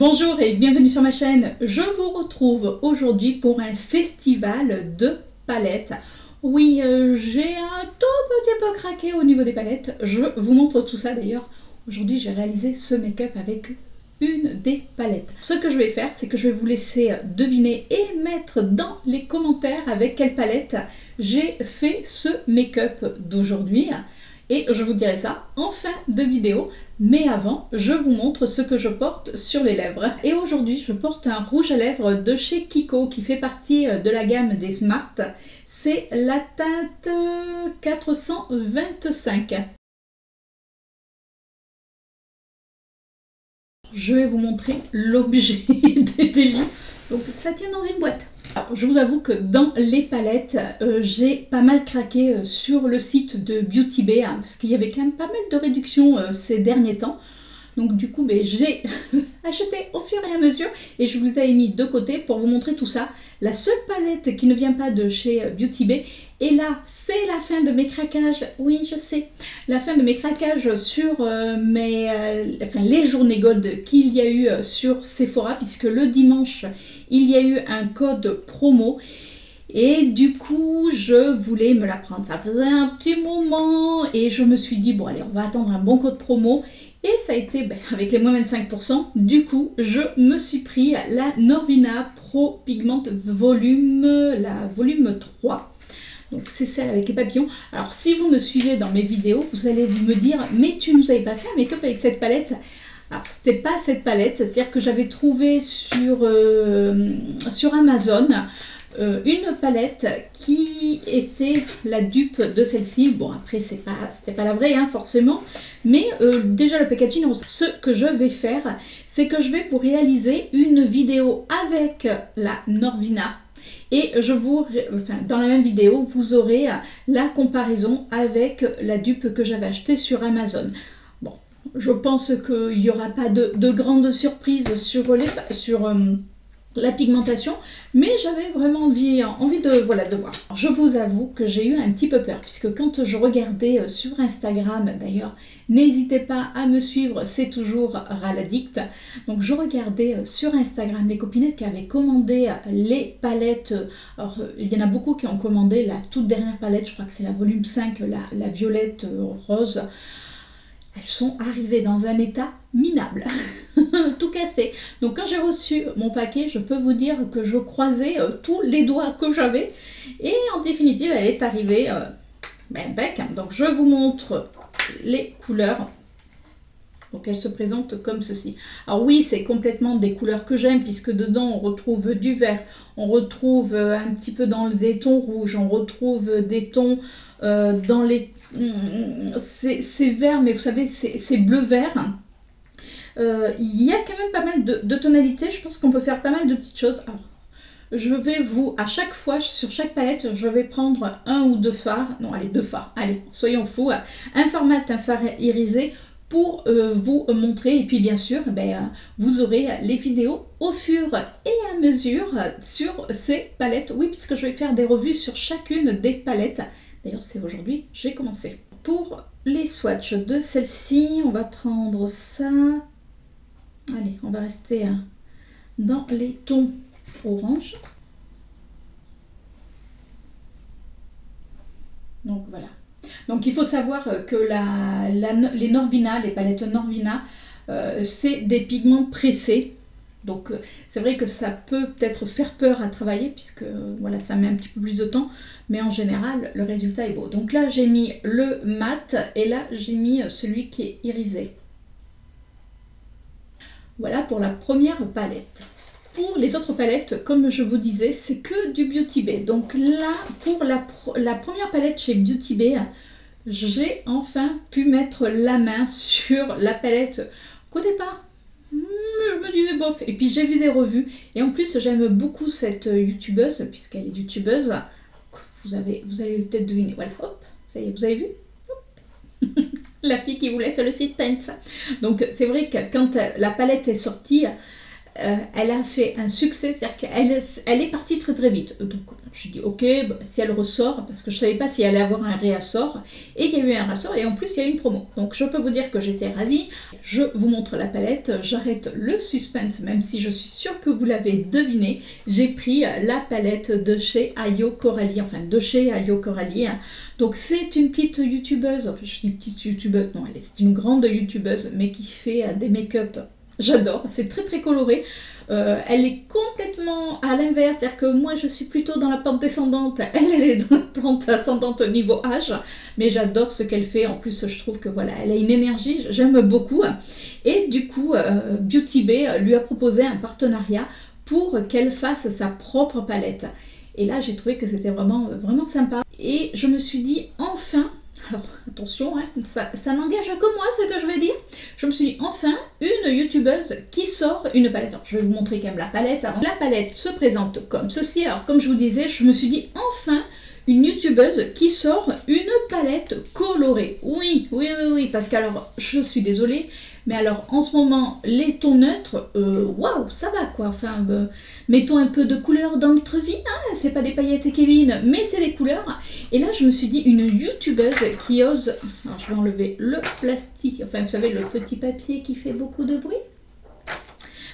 Bonjour et bienvenue sur ma chaîne. Je vous retrouve aujourd'hui pour un festival de palettes. Oui, j'ai un tout petit peu craqué au niveau des palettes. Je vous montre tout ça d'ailleurs. Aujourd'hui, j'ai réalisé ce make-up avec une des palettes. Ce que je vais faire, c'est que je vais vous laisser deviner et mettre dans les commentaires avec quelle palette j'ai fait ce make-up d'aujourd'hui. Et je vous dirai ça en fin de vidéo. Mais avant, je vous montre ce que je porte sur les lèvres. Et aujourd'hui, je porte un rouge à lèvres de chez Kiko qui fait partie de la gamme des Smart. C'est la teinte 425. Je vais vous montrer l'objet des délits. Donc ça tient dans une boîte. Alors, je vous avoue que dans les palettes, j'ai pas mal craqué sur le site de Beauty Bay, hein, parce qu'il y avait quand même pas mal de réductions ces derniers temps. Donc du coup, j'ai acheté au fur et à mesure et je vous ai mis de côté pour vous montrer tout ça. La seule palette qui ne vient pas de chez Beauty Bay. Et là, c'est la fin de mes craquages. Oui, je sais. La fin de mes craquages sur les journées gold qu'il y a eu sur Sephora, puisque le dimanche, il y a eu un code promo. Et du coup, je voulais me la prendre. Ça faisait un petit moment et je me suis dit, bon allez, on va attendre un bon code promo. Et ça a été avec les moins 25%. Du coup, je me suis pris la Norvina Pro Pigment Volume, la volume 3. Donc c'est celle avec les papillons. Alors si vous me suivez dans mes vidéos, vous allez me dire, mais tu nous avais pas fait un make-up avec cette palette? Alors c'était pas cette palette, c'est-à-dire que j'avais trouvé sur Amazon une palette qui était la dupe de celle-ci. Bon, après c'était pas la vraie hein, forcément, mais déjà le packaging. Ce que je vais faire, c'est que je vais vous réaliser une vidéo avec la Norvina et dans la même vidéo vous aurez la comparaison avec la dupe que j'avais achetée sur Amazon. Bon, je pense qu'il n'y aura pas de grandes surprises sur la pigmentation, mais j'avais vraiment envie de voir. Alors, je vous avoue que j'ai eu un petit peu peur, puisque quand je regardais sur Instagram, d'ailleurs, n'hésitez pas à me suivre, c'est toujours Raladict. Donc je regardais sur Instagram les copinettes qui avaient commandé les palettes. Alors il y en a beaucoup qui ont commandé la toute dernière palette, je crois que c'est la volume 5, la violette rose. Elles sont arrivées dans un état minable, tout cassé. Donc quand j'ai reçu mon paquet, je peux vous dire que je croisais tous les doigts que j'avais. Et en définitive, elle est arrivée bec. Donc je vous montre les couleurs. Donc elle se présente comme ceci. Alors oui, c'est complètement des couleurs que j'aime, puisque dedans on retrouve du vert, on retrouve un petit peu des tons rouges, on retrouve des tons dans les... c'est vert, mais vous savez, c'est bleu-vert. Il y a quand même pas mal de tonalités, je pense qu'on peut faire pas mal de petites choses. Alors, je vais à chaque fois, sur chaque palette, je vais prendre un ou deux fards. Non, allez, deux fards. Allez, soyons fous. Un fard irisé pour vous montrer. Et puis, bien sûr, vous aurez les vidéos au fur et à mesure sur ces palettes. Oui, puisque je vais faire des revues sur chacune des palettes. D'ailleurs, c'est aujourd'hui, j'ai commencé. Pour les swatchs de celle-ci, on va prendre ça. Allez, on va rester dans les tons orange. Donc voilà. Donc il faut savoir que les Norvina, les palettes Norvina, c'est des pigments pressés. Donc c'est vrai que ça peut peut-être faire peur à travailler, puisque voilà, ça met un petit peu plus de temps, mais en général le résultat est beau. Donc là j'ai mis le mat et là j'ai mis celui qui est irisé. Voilà pour la première palette. Pour les autres palettes, comme je vous disais, c'est que du Beauty Bay. Donc là, pour la première palette chez Beauty Bay, j'ai enfin pu mettre la main sur la palette qu'au départ, je me disais bof. Et puis j'ai vu des revues. Et en plus, j'aime beaucoup cette youtubeuse, puisqu'elle est youtubeuse. Vous avez peut-être deviné. Voilà, hop, ça y est, vous avez vu? Hop. La fille qui vous laisse le suspense. Donc c'est vrai que quand la palette est sortie, elle a fait un succès, c'est-à-dire qu'elle est partie très très vite. Donc je dis ok, bah, si elle ressort, parce que je ne savais pas si elle allait avoir un réassort, et qu'il y a eu un réassort, et en plus il y a eu une promo. Donc je peux vous dire que j'étais ravie. Je vous montre la palette, j'arrête le suspense, même si je suis sûre que vous l'avez deviné. J'ai pris la palette de chez Ayo Coralie, enfin de chez Ayo Coralie. Donc c'est une petite youtubeuse, enfin je dis petite youtubeuse, non, c'est une grande youtubeuse, mais qui fait des make-up. J'adore, c'est très très coloré. Elle est complètement à l'inverse, c'est-à-dire que moi je suis plutôt dans la pente descendante, elle est dans la pente ascendante au niveau âge, mais j'adore ce qu'elle fait. En plus je trouve que voilà, elle a une énergie, j'aime beaucoup. Et du coup, Beauty Bay lui a proposé un partenariat pour qu'elle fasse sa propre palette. Et là j'ai trouvé que c'était vraiment, vraiment sympa. Et je me suis dit enfin, alors attention, hein, ça n'engage que moi ce que je vais dire. Je me suis dit enfin une youtubeuse qui sort une palette. Alors je vais vous montrer quand même la palette. Alors, la palette se présente comme ceci. Alors comme je vous disais, je me suis dit enfin une youtubeuse qui sort une palette colorée. Oui, oui, oui, oui, parce qu'alors je suis désolée, mais alors en ce moment les tons neutres, waouh, ça va quoi. Enfin, mettons un peu de couleur dans notre vie, hein, c'est pas des paillettes et Kevin, mais c'est des couleurs. Et là je me suis dit une youtubeuse qui ose. Alors je vais enlever le plastique, enfin vous savez le petit papier qui fait beaucoup de bruit.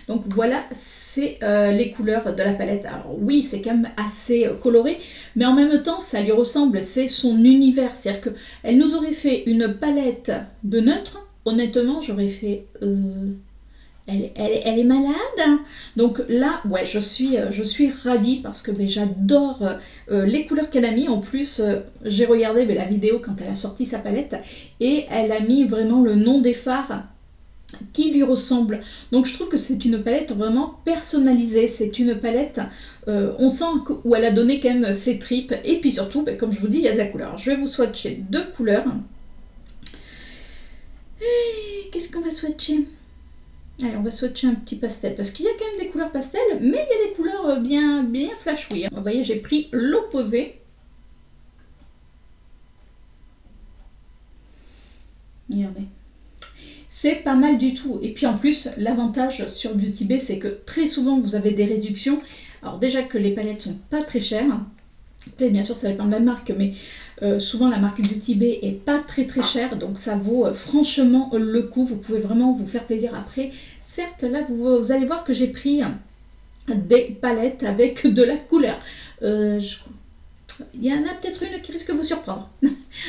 Donc voilà, c'est les couleurs de la palette. Alors oui, c'est quand même assez coloré, mais en même temps, ça lui ressemble, c'est son univers. C'est-à-dire qu'elle nous aurait fait une palette de neutre. Honnêtement, j'aurais fait... elle est malade. Donc là, ouais, je suis ravie parce que j'adore les couleurs qu'elle a mis. En plus, j'ai regardé la vidéo quand elle a sorti sa palette et elle a mis vraiment le nom des fards qui lui ressemble. Donc je trouve que c'est une palette vraiment personnalisée. C'est une palette, on sent où elle a donné quand même ses tripes. Et puis surtout, comme je vous dis, il y a de la couleur. Alors, je vais vous swatcher deux couleurs. Qu'est-ce qu'on va swatcher? Allez, on va swatcher un petit pastel, parce qu'il y a quand même des couleurs pastel, mais il y a des couleurs bien flashy. Vous voyez, j'ai pris l'opposé. Regardez. C'est pas mal du tout. Et puis en plus, l'avantage sur Beauty Bay, c'est que très souvent, vous avez des réductions. Alors déjà que les palettes sont pas très chères. Après, bien sûr, ça dépend de la marque, mais souvent la marque Beauty Bay est pas très chère, donc ça vaut franchement le coup. Vous pouvez vraiment vous faire plaisir. Après, certes, là, vous allez voir que j'ai pris des palettes avec de la couleur. Il y en a peut-être une qui risque de vous surprendre.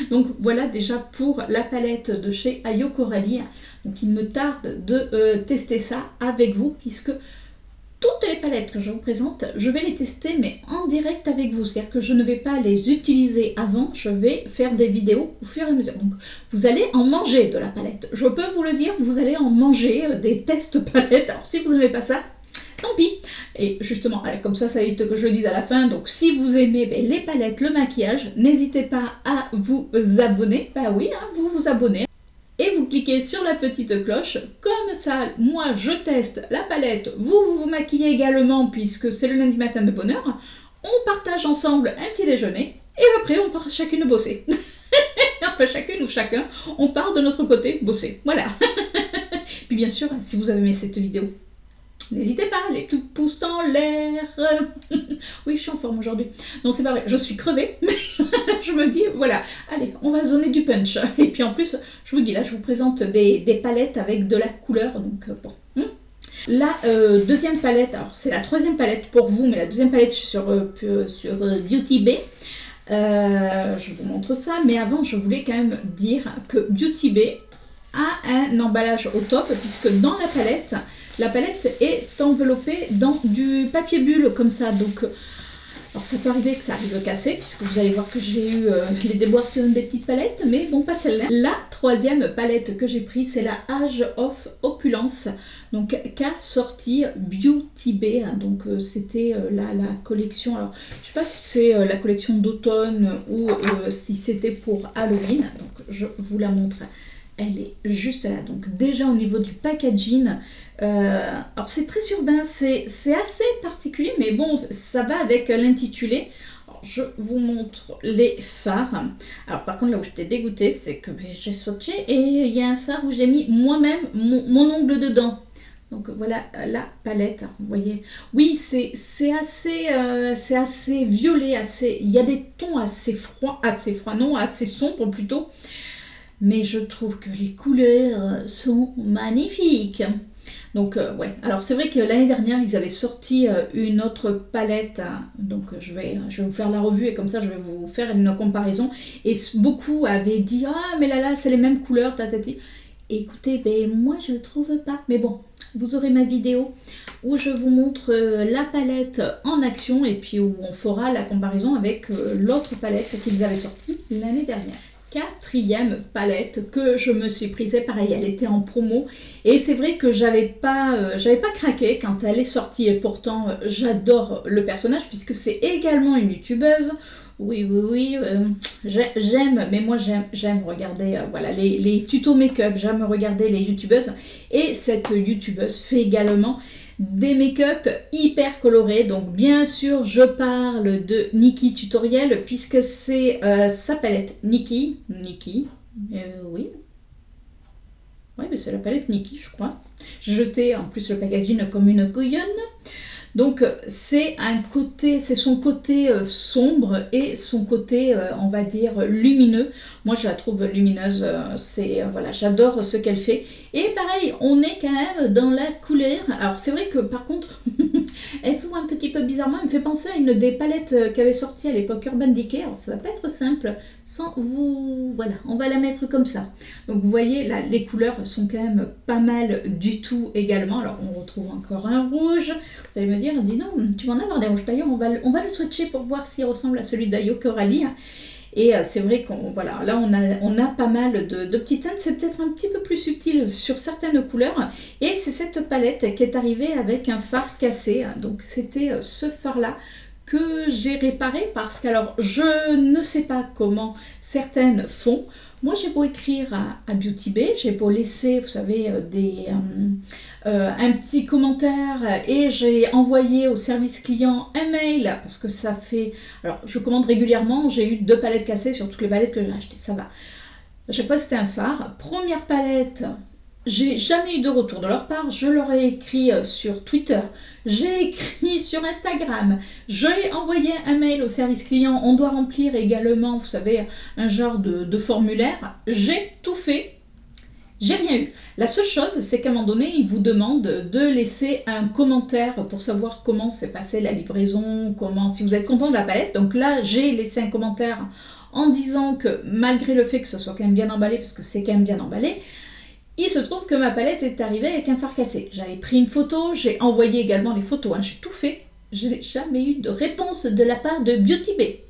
Donc voilà déjà pour la palette de chez Ayo Coralie. Donc il me tarde de tester ça avec vous, puisque toutes les palettes que je vous présente, je vais les tester mais en direct avec vous. C'est-à-dire que je ne vais pas les utiliser avant, je vais faire des vidéos au fur et à mesure. Donc vous allez en manger de la palette. Je peux vous le dire, vous allez en manger des tests palettes. Alors si vous n'aimez pas ça, tant pis. Et justement, allez, comme ça évite que je le dise à la fin. Donc si vous aimez les palettes, le maquillage, n'hésitez pas à vous abonner. Bah oui, hein, vous vous abonnez. Et vous cliquez sur la petite cloche. Comme ça, moi je teste la palette. Vous vous maquillez également, puisque c'est le lundi matin de bonne heure. On partage ensemble un petit déjeuner. Et après, on part chacune bosser. Enfin, chacune ou chacun, on part de notre côté bosser. Voilà. Puis bien sûr, si vous avez aimé cette vidéo, n'hésitez pas, les petits pouces en l'air. Oui, je suis en forme aujourd'hui. Non, c'est pas vrai, je suis crevée, mais je me dis, voilà, allez, on va donner du punch. Et puis en plus, je vous dis, là, je vous présente des palettes avec de la couleur, donc bon. La deuxième palette, alors c'est la troisième palette pour vous, mais la deuxième palette sur Beauty Bay. Je vous montre ça, mais avant, je voulais quand même dire que Beauty Bay a un emballage au top, puisque dans la palette est enveloppée dans du papier bulle comme ça. Donc, alors ça peut arriver que ça arrive à casser, puisque vous allez voir que j'ai eu les déboires sur une des petites palettes, mais bon, pas celle-là. La troisième palette que j'ai prise, c'est la Age of Opulence, donc qu'a sorti Beauty Bay. Donc c'était la collection, alors je sais pas si c'est la collection d'automne ou si c'était pour Halloween. Donc je vous la montre. Elle est juste là. Donc déjà au niveau du packaging, alors c'est très urbain, c'est assez particulier, mais bon, ça va avec l'intitulé. Je vous montre les fards. Alors par contre, là où j'étais dégoûtée, c'est que j'ai swatché et il y a un fard où j'ai mis moi-même mon ongle dedans. Donc voilà la palette, vous voyez. Oui, c'est assez violet, il y a des tons assez froids, non, assez sombres plutôt. Mais je trouve que les couleurs sont magnifiques. Donc ouais, alors c'est vrai que l'année dernière ils avaient sorti une autre palette, hein. Donc je vais vous faire la revue et comme ça je vais vous faire une comparaison. Et beaucoup avaient dit ah mais là c'est les mêmes couleurs, tatati. Écoutez, ben moi je ne trouve pas. Mais bon, vous aurez ma vidéo où je vous montre la palette en action et puis où on fera la comparaison avec l'autre palette qu'ils avaient sortie l'année dernière. Quatrième palette que je me suis prise, pareil, elle était en promo et c'est vrai que j'avais pas craqué quand elle est sortie et pourtant j'adore le personnage puisque c'est également une youtubeuse. Oui, j'aime, mais moi j'aime regarder voilà, les tutos make-up, j'aime regarder les youtubeuses et cette youtubeuse fait également des make-up hyper colorés. Donc bien sûr je parle de Nikki Tutorial puisque c'est sa palette Nikki, oui, mais c'est la palette Nikki je crois. J'ai jeté en plus le packaging comme une couillonne. Donc c'est son côté sombre et son côté, on va dire, lumineux. Moi je la trouve lumineuse, voilà, j'adore ce qu'elle fait. Et pareil, on est quand même dans la couleur. Alors c'est vrai que par contre, elle s'ouvre un petit peu bizarrement. Elle me fait penser à une des palettes qu'avait sorti à l'époque Urban Decay. Alors ça va pas être simple sans vous... Voilà, on va la mettre comme ça. Donc vous voyez, là, les couleurs sont quand même pas mal du tout également. Alors on retrouve encore un rouge. Vous allez me dire, dis donc, tu vas en avoir des rouges. D'ailleurs, on va le swatcher pour voir s'il ressemble à celui d'Ayo Coralie. Et c'est vrai qu'on voilà, là on a pas mal de petites teintes, c'est peut-être un petit peu plus subtil sur certaines couleurs. Et c'est cette palette qui est arrivée avec un fard cassé. Donc c'était ce fard-là que j'ai réparé parce que alors je ne sais pas comment certaines font. Moi j'ai beau écrire à Beauty Bay, j'ai beau laisser, vous savez, un petit commentaire et j'ai envoyé au service client un mail parce que ça fait... Alors je commande régulièrement, j'ai eu 2 palettes cassées sur toutes les palettes que j'ai achetées, ça va. À chaque fois c'était un fard. Première palette, j'ai jamais eu de retour de leur part, je leur ai écrit sur Twitter, j'ai écrit sur Instagram, j'ai envoyé un mail au service client, on doit remplir également, vous savez, un genre de formulaire, j'ai tout fait. J'ai rien eu. La seule chose, c'est qu'à un moment donné, ils vous demandent de laisser un commentaire pour savoir comment s'est passée la livraison, si vous êtes content de la palette. Donc là, j'ai laissé un commentaire en disant que malgré le fait que ce soit quand même bien emballé, parce que c'est quand même bien emballé, il se trouve que ma palette est arrivée avec un fard cassé. J'avais pris une photo, j'ai envoyé également les photos, hein, j'ai tout fait. Je n'ai jamais eu de réponse de la part de Beauty Bay.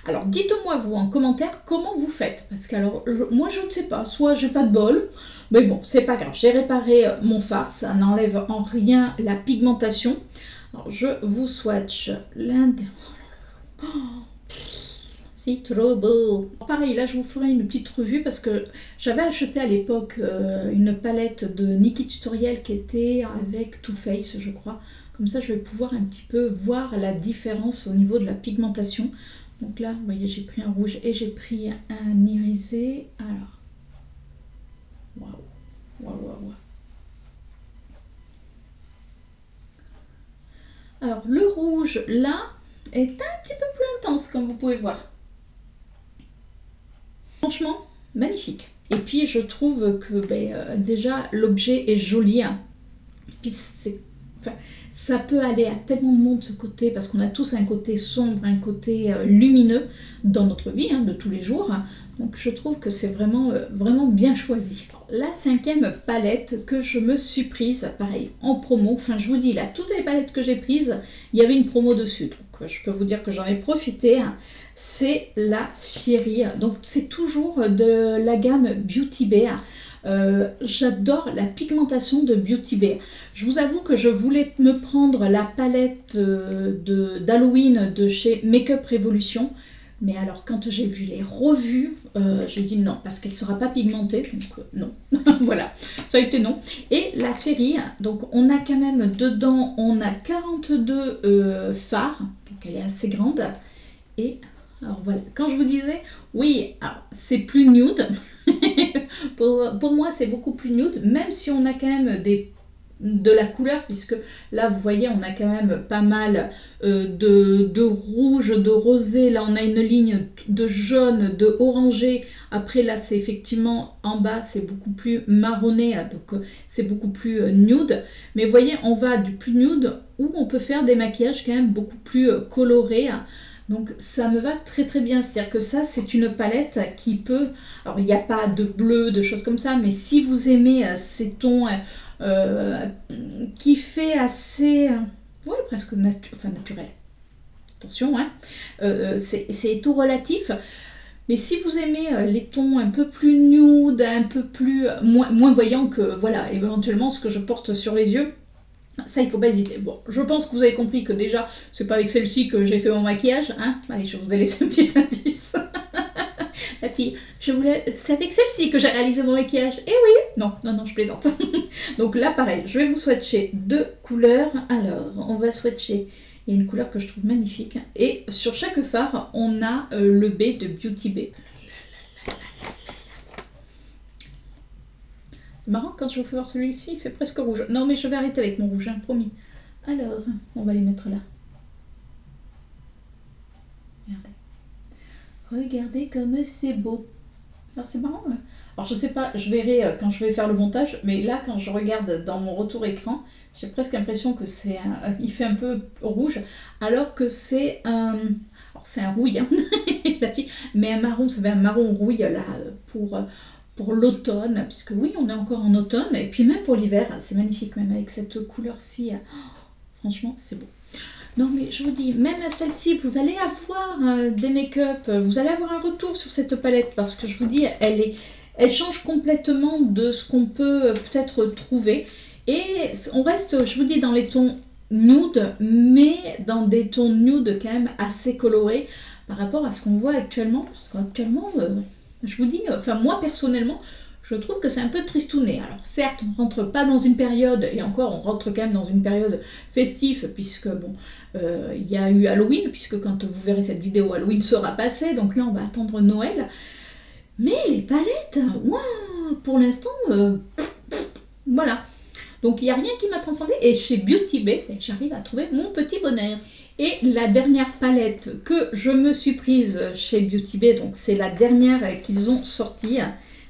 Alors dites-moi vous en commentaire comment vous faites, parce que alors moi je ne sais pas, soit j'ai pas de bol, mais bon c'est pas grave, j'ai réparé mon fard, ça n'enlève en rien la pigmentation. Alors je vous swatch l'un des... Oh, c'est trop beau. Pareil, là je vous ferai une petite revue parce que j'avais acheté à l'époque une palette de Nikki Tutorial qui était avec Too Faced je crois. Comme ça je vais pouvoir un petit peu voir la différence au niveau de la pigmentation. Donc là, vous voyez, j'ai pris un rouge et j'ai pris un irisé. Alors, waouh. Alors, le rouge, là, est un petit peu plus intense, comme vous pouvez voir. Franchement, magnifique. Et puis, je trouve que déjà, l'objet est joli. Hein. Puis, ça peut aller à tellement de monde ce côté, parce qu'on a tous un côté sombre, un côté lumineux dans notre vie hein, de tous les jours. Donc je trouve que c'est vraiment, vraiment bien choisi. La 5e palette que je me suis prise, pareil, en promo. Enfin je vous dis, là, toutes les palettes que j'ai prises, il y avait une promo dessus. Donc je peux vous dire que j'en ai profité. Hein. C'est la Fiery. Donc c'est toujours de la gamme Beauty Bay. J'adore la pigmentation de Beauty Bay. Je vous avoue que je voulais me prendre la palette d'Halloween de chez Makeup Revolution, mais alors quand j'ai vu les revues, j'ai dit non, parce qu'elle ne sera pas pigmentée, donc non. Voilà, ça a été non. Et la Fairy, donc on a quand même dedans, on a 42 fards, donc elle est assez grande, et alors voilà, quand je vous disais, oui, c'est plus nude, pour moi c'est beaucoup plus nude, même si on a quand même de la couleur, puisque là vous voyez on a quand même pas mal de rouge, de rosé, là on a une ligne de jaune, de orangé, après là c'est effectivement en bas c'est beaucoup plus marronné, donc c'est beaucoup plus nude, mais vous voyez on va du plus nude où on peut faire des maquillages quand même beaucoup plus colorés. Donc ça me va très très bien, c'est-à-dire que ça c'est une palette qui peut, alors il n'y a pas de bleu, de choses comme ça, mais si vous aimez ces tons qui fait assez, ouais presque naturel, attention, hein, c'est tout relatif, mais si vous aimez les tons un peu plus nude, un peu plus, moins voyants que, voilà, éventuellement ce que je porte sur les yeux, ça, il ne faut pas hésiter. Bon, je pense que vous avez compris que déjà, c'est pas avec celle-ci que j'ai fait mon maquillage. Hein. Allez, je vous ai laissé un petit indice. La fille, c'est avec celle-ci que j'ai réalisé mon maquillage. Eh oui. Non, je plaisante. Donc là, pareil, je vais vous swatcher deux couleurs. Alors, on va swatcher. Il y a une couleur que je trouve magnifique. Et sur chaque fard, on a le B de Beauty Bay. C'est marrant, quand je vous fais voir celui-ci, il fait presque rouge. Non, mais je vais arrêter avec mon rouge, hein, promis. Alors, on va les mettre là. Regardez. Regardez comme c'est beau. Alors, c'est marrant. Hein. Alors, je sais pas, je verrai quand je vais faire le montage, mais là, quand je regarde dans mon retour écran, j'ai presque l'impression que c'est il fait un peu rouge, alors que c'est un... Alors, c'est un rouille, hein, la fille, mais un marron, ça fait un marron rouille, là, pour l'automne, puisque oui, on est encore en automne, et puis même pour l'hiver, c'est magnifique, même avec cette couleur-ci, franchement, c'est beau. Non, mais je vous dis, même à celle-ci, vous allez avoir des make-up, vous allez avoir un retour sur cette palette, parce que je vous dis, elle change complètement de ce qu'on peut peut-être trouver, et on reste, je vous dis, dans les tons nude, mais dans des tons nude quand même assez colorés, par rapport à ce qu'on voit actuellement, parce qu'actuellement... je vous dis, enfin moi personnellement, je trouve que c'est un peu tristouné. Alors certes, on rentre pas dans une période, et encore on rentre quand même dans une période festive, puisque bon, il y a eu Halloween, puisque quand vous verrez cette vidéo, Halloween sera passé, donc là on va attendre Noël. Mais les palettes, waouh, pour l'instant, voilà. Donc il n'y a rien qui m'a transcendé, et chez Beauty Bay, j'arrive à trouver mon petit bonheur. Et la dernière palette que je me suis prise chez Beauty Bay, donc c'est la dernière qu'ils ont sortie,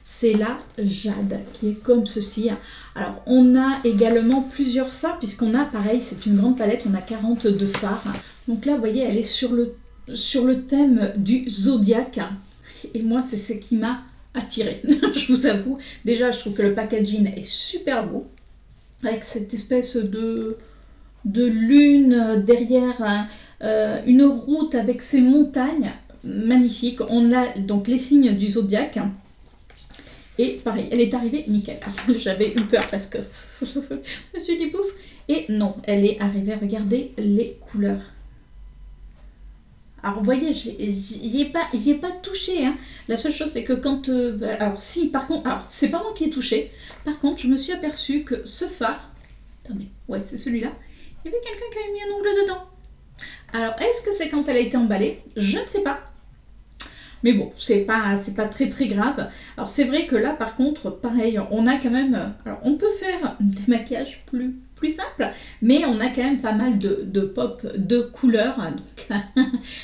c'est la Jade, qui est comme ceci. Alors on a également plusieurs fards, puisqu'on a pareil, c'est une grande palette, on a 42 fards. Donc là vous voyez, elle est sur le thème du zodiaque, et moi c'est ce qui m'a attirée, je vous avoue. Déjà je trouve que le packaging est super beau, avec cette espèce de lune derrière, une route avec ses montagnes, magnifique. On a donc les signes du zodiaque, et pareil, elle est arrivée nickel. J'avais eu peur parce que je me suis dit pouf, et non, elle est arrivée. Regardez les couleurs. Alors vous voyez, j'y ai pas touché, hein. La seule chose c'est que quand... alors si, par contre, alors c'est pas moi qui ai touché, par contre je me suis aperçue que ce phare, attendez, ouais c'est celui-là, il y avait quelqu'un qui avait mis un ongle dedans. Alors, est-ce que c'est quand elle a été emballée? Je ne sais pas. Mais bon, c'est pas très très grave. Alors, c'est vrai que là, par contre, pareil, on a quand même... Alors, on peut faire des maquillages plus simples, mais on a quand même pas mal de pop, de couleurs. Donc,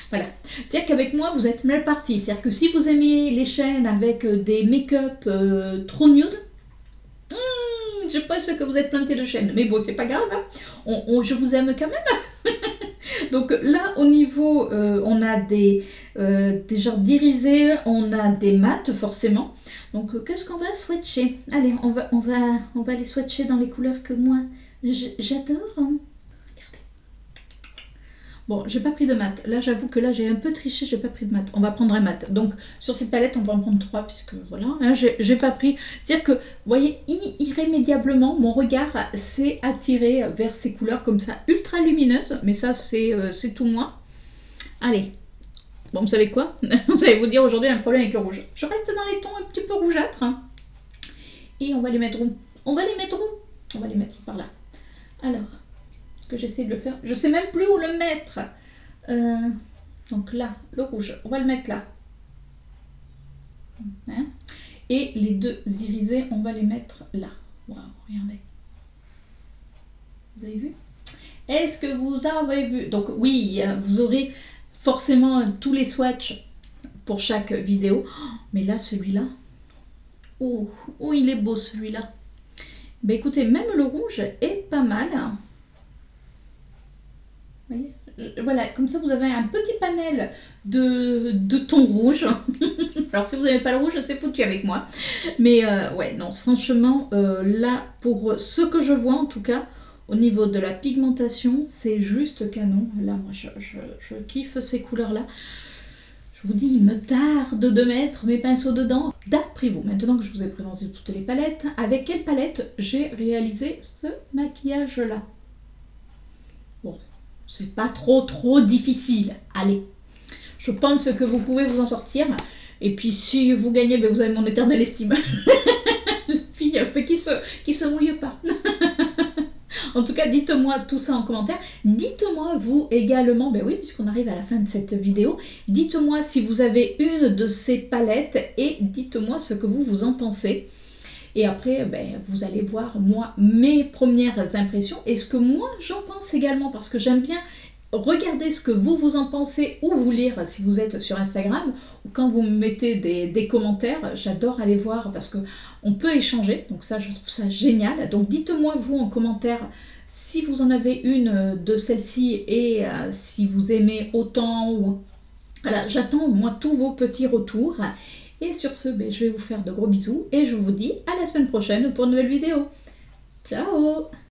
voilà. C'est-à-dire qu'avec moi, vous êtes mal parti. C'est-à-dire que si vous aimez les chaînes avec des make-up trop nude, je pense que vous êtes planté de chaînes, mais bon, c'est pas grave, hein. Je vous aime quand même. Donc là, au niveau, on a des genres d'irisés, on a des mates forcément. Donc qu'est-ce qu'on va swatcher? Allez, on va les swatcher dans les couleurs que moi j'adore. Hein. Regardez. Bon, j'ai pas pris de mat. Là, j'avoue que là, j'ai un peu triché, j'ai pas pris de mat. On va prendre un mat. Donc, sur cette palette, on va en prendre 3, puisque voilà, hein, j'ai pas pris. C'est-à-dire que, vous voyez, irrémédiablement, mon regard s'est attiré vers ces couleurs comme ça, ultra lumineuses. Mais ça, c'est tout moi. Allez. Bon, vous savez quoi? Vous allez vous dire aujourd'hui un problème avec le rouge. Je reste dans les tons un petit peu rougeâtres. Hein. Et on va les mettre où? On va les mettre où? On va les mettre par là. Alors... que j'essaie de le faire. Je sais même plus où le mettre. Donc là, le rouge, on va le mettre là. Hein? Et les deux irisés, on va les mettre là. Waouh, regardez. Vous avez vu? Est-ce que vous avez vu? Donc oui, vous aurez forcément tous les swatchs pour chaque vidéo. Mais là, celui-là, oh, oh, il est beau celui-là. Ben écoutez, même le rouge est pas mal. Vous voyez? Voilà, comme ça vous avez un petit panel de tons rouges. Alors si vous n'avez pas le rouge, c'est foutu avec moi. Mais ouais, non, franchement, là, pour ce que je vois en tout cas, au niveau de la pigmentation, c'est juste canon. Là, moi, je kiffe ces couleurs-là. Je vous dis, il me tarde de mettre mes pinceaux dedans. D'après vous, maintenant que je vous ai présenté toutes les palettes, avec quelle palette j'ai réalisé ce maquillage-là? Bon, c'est pas trop difficile. Allez, je pense que vous pouvez vous en sortir. Et puis si vous gagnez, ben, vous avez mon éternelle estime. La fille qui se mouille pas. En tout cas, dites-moi tout ça en commentaire. Dites-moi vous également, ben oui, puisqu'on arrive à la fin de cette vidéo, dites-moi si vous avez une de ces palettes et dites-moi ce que vous en pensez. Et après, ben, vous allez voir, moi, mes premières impressions et ce que moi, j'en pense également, parce que j'aime bien regarder ce que vous en pensez ou vous lire si vous êtes sur Instagram ou quand vous me mettez des commentaires. J'adore aller voir parce qu'on peut échanger, donc ça, je trouve ça génial. Donc dites-moi vous en commentaire si vous en avez une de celles-ci et si vous aimez autant. Ou... Voilà, j'attends moi tous vos petits retours. Et sur ce, ben, je vais vous faire de gros bisous et je vous dis à la semaine prochaine pour une nouvelle vidéo. Ciao!